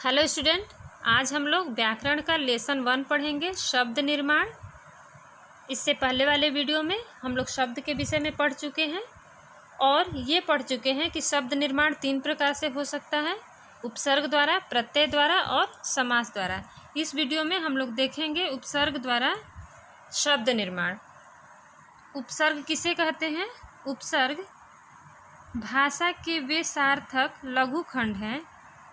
Hello student, आज हम लोग व्याकरण का लेसन 1 पढ़ेंगे, शब्द निर्माण। इससे पहले वाले वीडियो में हम लोग शब्द के विषय में पढ़ चुके हैं और ये पढ़ चुके हैं कि शब्द निर्माण 3 प्रकार से हो सकता है, उपसर्ग द्वारा, प्रत्यय द्वारा और समास द्वारा। इस वीडियो में हम लोग देखेंगे उपसर्ग द्वारा शब्द निर्माण। उपसर्ग किसे कहते हैं? उपसर्ग भाषा के वे सार्थक लघु खंड हैं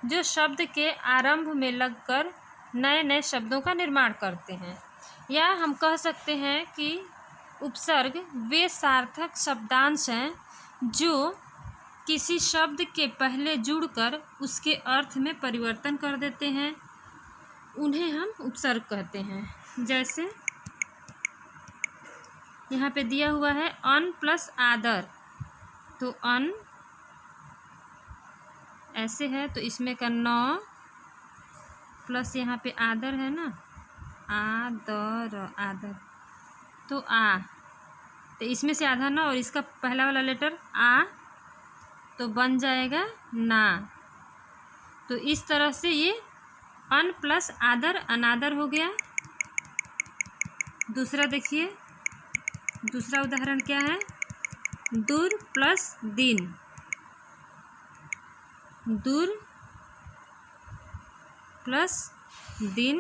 जो शब्द के आरंभ में लगकर नए नए शब्दों का निर्माण करते हैं, या हम कह सकते हैं कि उपसर्ग वे सार्थक शब्दांश हैं जो किसी शब्द के पहले जुड़कर उसके अर्थ में परिवर्तन कर देते हैं, उन्हें हम उपसर्ग कहते हैं। जैसे यहाँ पे दिया हुआ है अन प्लस आदर, तो अन ऐसे है तो इसमें का न प्लस यहाँ पे आदर है ना, आदर आदर, तो आ, तो इसमें से आधा न और इसका पहला वाला लेटर आ तो बन जाएगा ना। तो इस तरह से ये अन प्लस आदर अनादर हो गया। दूसरा देखिए, दूसरा उदाहरण क्या है? दूर प्लस दिन, दूर प्लस दिन,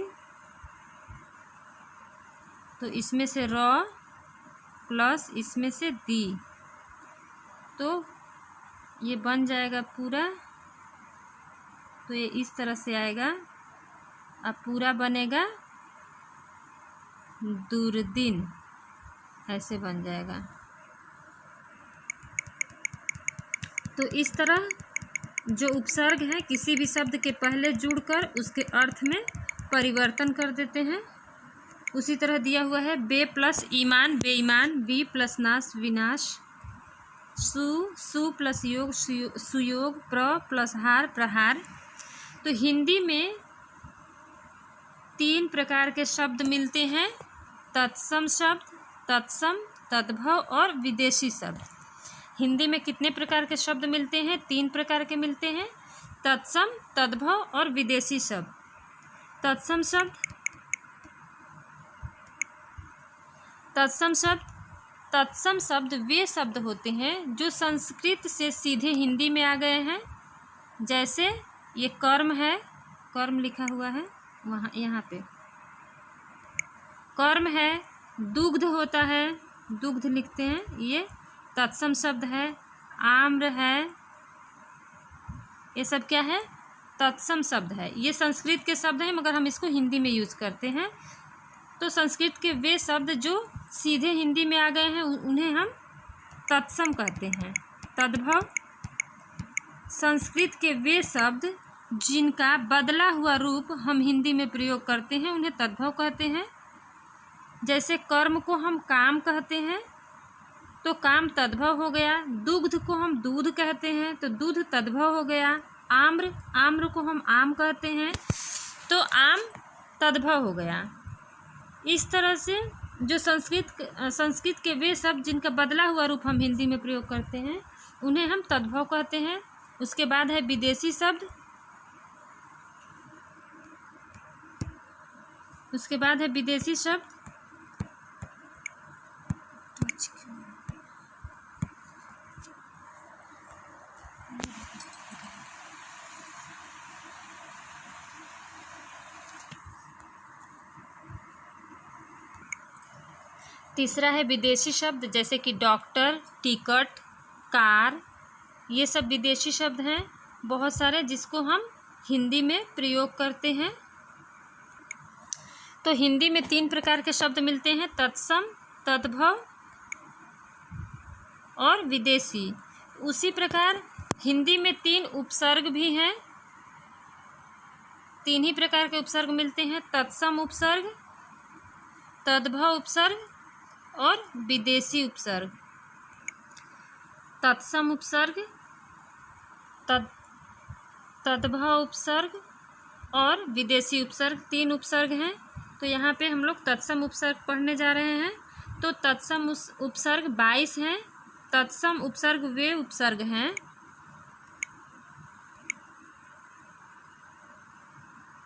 तो इसमें से र प्लस इसमें से दी, तो ये बन जाएगा पूरा। तो ये इस तरह से आएगा, अब पूरा बनेगा दूरदिन, ऐसे बन जाएगा। तो इस तरह जो उपसर्ग है किसी भी शब्द के पहले जुड़कर उसके अर्थ में परिवर्तन कर देते हैं। उसी तरह दिया हुआ है बे प्लस ईमान बेईमान, वी प्लस नाश विनाश, सु प्लस योग सुयोग, प्र प्लस हार प्रहार। तो हिंदी में 3 प्रकार के शब्द मिलते हैं, तत्सम शब्द, तत्सम, तद्भव और विदेशी शब्द। हिंदी में कितने प्रकार के शब्द मिलते हैं? 3 प्रकार के मिलते हैं, तत्सम, तद्भव और विदेशी शब्द। तत्सम शब्द, तत्सम शब्द वे शब्द होते हैं जो संस्कृत से सीधे हिंदी में आ गए हैं। जैसे ये कर्म है, कर्म लिखा हुआ है वहाँ, यहाँ पे कर्म है, दुग्ध होता है, दुग्ध लिखते हैं, ये तत्सम शब्द है। आम्र है, ये सब क्या है? तत्सम शब्द है। ये संस्कृत के शब्द हैं मगर हम इसको हिंदी में यूज करते हैं। तो संस्कृत के वे शब्द जो सीधे हिंदी में आ गए हैं उन्हें हम तत्सम कहते हैं। तद्भव, संस्कृत के वे शब्द जिनका बदला हुआ रूप हम हिंदी में प्रयोग करते हैं उन्हें तद्भव कहते हैं। जैसे कर्म को हम काम कहते हैं तो काम तद्भव हो गया। दुग्ध को हम दूध कहते हैं तो दूध तद्भव हो गया। आम्र, आम्र को हम आम कहते हैं तो आम तद्भव हो गया। इस तरह से जो संस्कृत के वे शब्द जिनका बदला हुआ रूप हम हिंदी में प्रयोग करते हैं उन्हें हम तद्भव कहते हैं। उसके बाद है विदेशी शब्द, उसके बाद है विदेशी शब्द। तीसरा है विदेशी शब्द, जैसे कि डॉक्टर, टिकट, कार, ये सब विदेशी शब्द हैं बहुत सारे जिसको हम हिंदी में प्रयोग करते हैं। तो हिंदी में 3 प्रकार के शब्द मिलते हैं, तत्सम, तद्भव और विदेशी। उसी प्रकार हिंदी में 3 उपसर्ग भी हैं, 3 ही प्रकार के उपसर्ग मिलते हैं, तत्सम उपसर्ग, तद्भव उपसर्ग और विदेशी उपसर्ग। तत्सम उपसर्ग, तद्भव उपसर्ग और विदेशी उपसर्ग, 3 उपसर्ग हैं। तो यहाँ पे हम लोग तत्सम उपसर्ग पढ़ने जा रहे हैं। तो तत्सम उपसर्ग 22 हैं। तत्सम उपसर्ग वे उपसर्ग हैं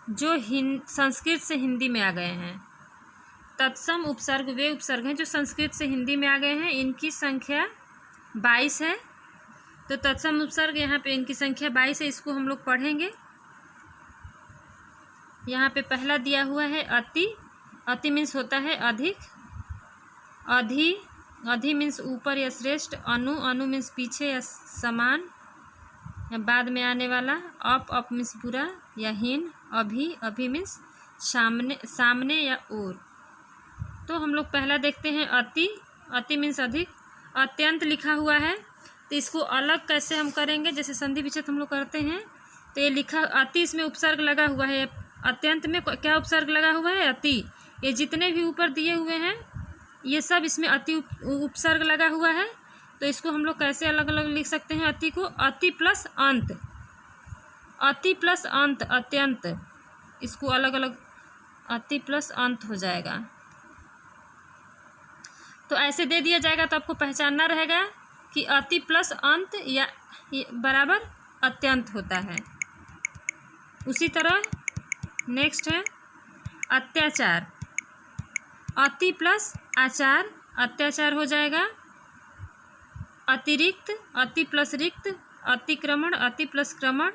जो संस्कृत से हिंदी में आ गए हैं। तत्सम उपसर्ग वे उपसर्ग हैं जो संस्कृत से हिंदी में आ गए हैं, इनकी संख्या 22 है। तो तत्सम उपसर्ग यहाँ पे इनकी संख्या 22 है, इसको हम लोग पढ़ेंगे। यहाँ पे पहला दिया हुआ है अति। अति मीन्स होता है अधिक। अधि, अधि मीन्स ऊपर या श्रेष्ठ। अनु, अनु मीन्स पीछे या समान या बाद में आने वाला। अप, अप मीन्स बुरा या हीन। अभि, अभि मीन्स सामने, सामने या ओर। तो हम लोग पहला देखते हैं अति। अति मीन्स अधिक। अत्यंत लिखा हुआ है, तो इसको अलग कैसे हम करेंगे, जैसे संधि विच्छेद हम लोग करते हैं। तो ये लिखा अति, इसमें उपसर्ग लगा हुआ है। अत्यंत में क्या उपसर्ग लगा हुआ है? अति। ये जितने भी ऊपर दिए हुए हैं ये सब इसमें अति उपसर्ग लगा हुआ है। तो इसको हम लोग कैसे अलग अलग लिख सकते हैं? अति को अति प्लस अंत, अति प्लस अंत, अत्यंत। इसको अलग अलग अति प्लस अंत हो जाएगा। तो ऐसे दे दिया जाएगा तो आपको पहचानना रहेगा कि अति प्लस अंत या बराबर अत्यंत होता है। उसी तरह नेक्स्ट है अत्याचार। अति प्लस आचार अत्याचार हो जाएगा। अतिरिक्त, अति प्लस रिक्त, अतिक्रमण, अति प्लस क्रमण,